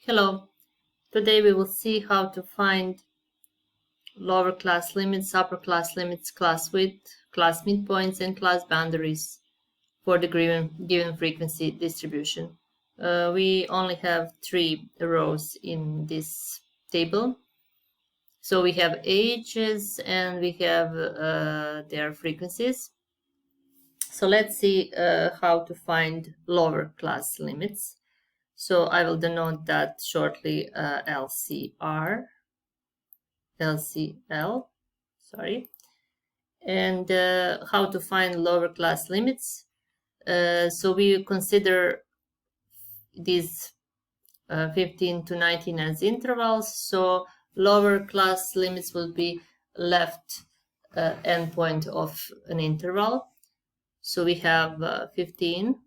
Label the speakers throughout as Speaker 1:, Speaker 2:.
Speaker 1: Hello, today we will see how to find lower class limits, upper class limits, class width, class midpoints, and class boundaries for the given frequency distribution. We only have 3 rows in this table. So we have ages and we have their frequencies. So let's see how to find lower class limits. So I will denote that shortly LCL, sorry. And how to find lower class limits. So we consider these 15 to 19 as intervals. So lower class limits will be left endpoint of an interval. So we have 15.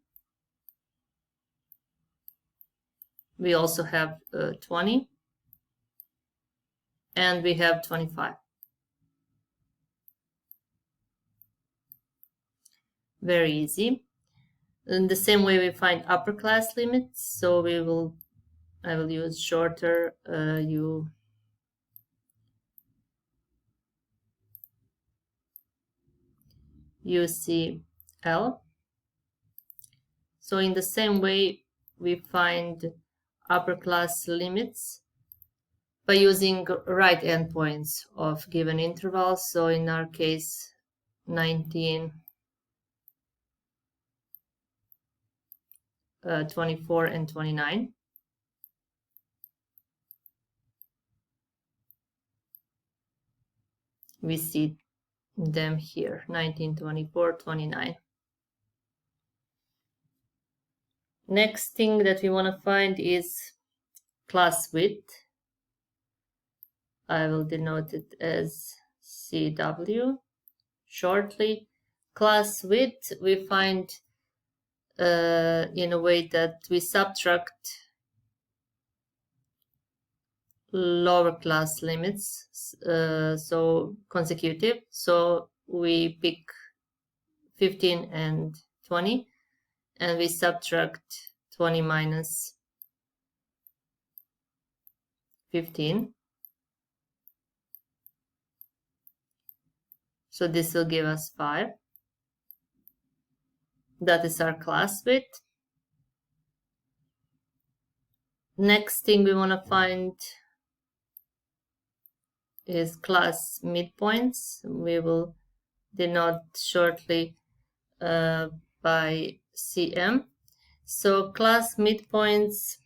Speaker 1: We also have 20. And we have 25. Very easy. In the same way we find upper class limits. So I will use shorter UCL. So in the same way we find upper class limits by using right endpoints of given intervals. So in our case 19, 24, and 29. We see them here, 19, 24, 29. Next thing that we want to find is class width. I will denote it as CW shortly. Class width we find in a way that we subtract lower class limits, so consecutive. So we pick 15 and 20, and we subtract 20 minus 15. So this will give us 5. That is our class width. Next thing we want to find is class midpoints. We will denote shortly by CM. So class midpoints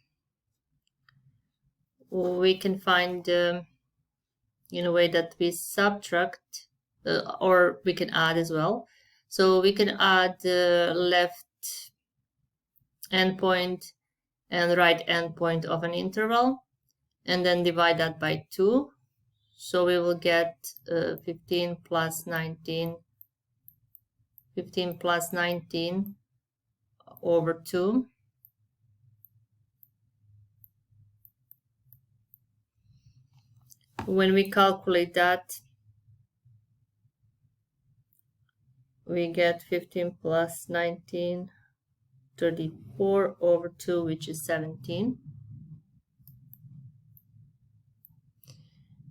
Speaker 1: we can find in a way that we subtract or we can add as well. So we can add the left endpoint and right endpoint of an interval and then divide that by 2. So we will get 15 plus 19 over 2. When we calculate that, we get 15 plus 19, 34 over 2, which is 17.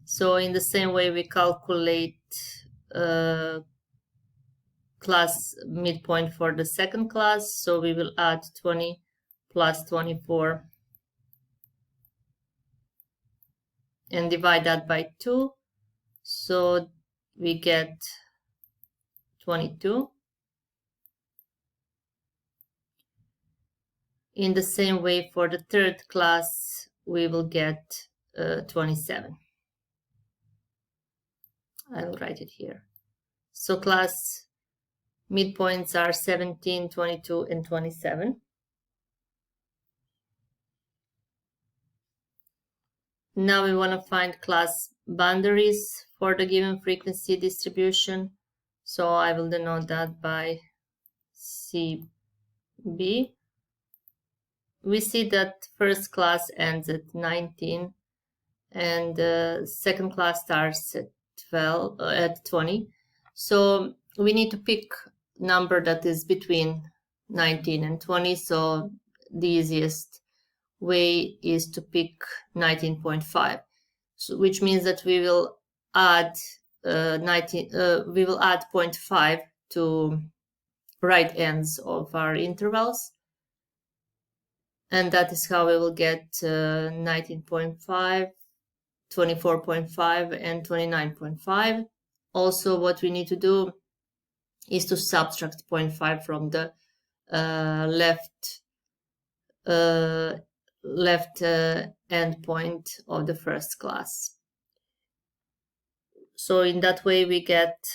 Speaker 1: So in the same way we calculate class midpoint for the second class. So we will add 20 plus 24 and divide that by 2. So we get 22. In the same way for the third class, we will get 27. I will write it here. So class midpoints are 17, 22, and 27. Now we want to find class boundaries for the given frequency distribution. So I will denote that by CB. We see that first class ends at 19 and second class starts at 20. So we need to pick number that is between 19 and 20. So the easiest way is to pick 19.5, so, which means that we will add 0.5 to right ends of our intervals, and that is how we will get 19.5, 24.5, and 29.5. Also, what we need to do is to subtract 0.5 from the left endpoint of the first class. So in that way we get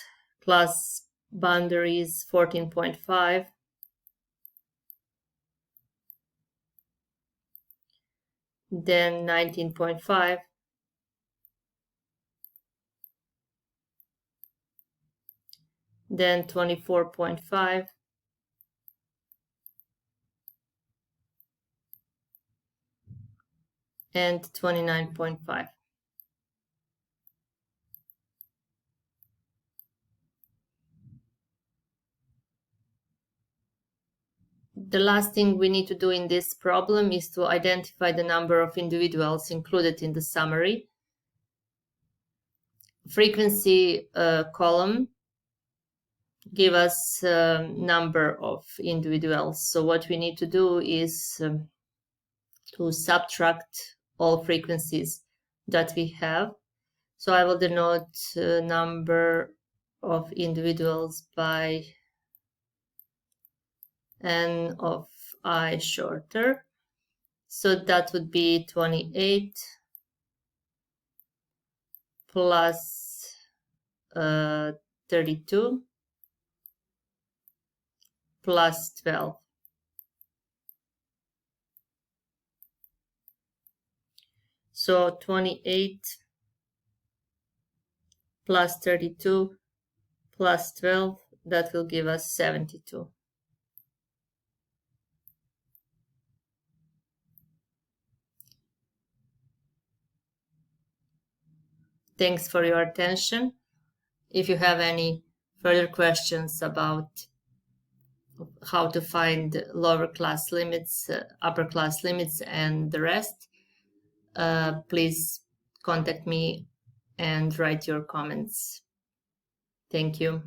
Speaker 1: class boundaries 14.5, then 19.5, then 24.5, and 29.5. The last thing we need to do in this problem is to identify the number of individuals included in the summary. Frequency column give us number of individuals. So what we need to do is to subtract all frequencies that we have. So I will denote number of individuals by n of I shorter. So that would be 28 plus 32 plus 12. So 28 plus 32 plus 12, that will give us 72. Thanks for your attention. If you have any further questions about how to find lower class limits, upper class limits, and the rest, please contact me and write your comments. Thank you.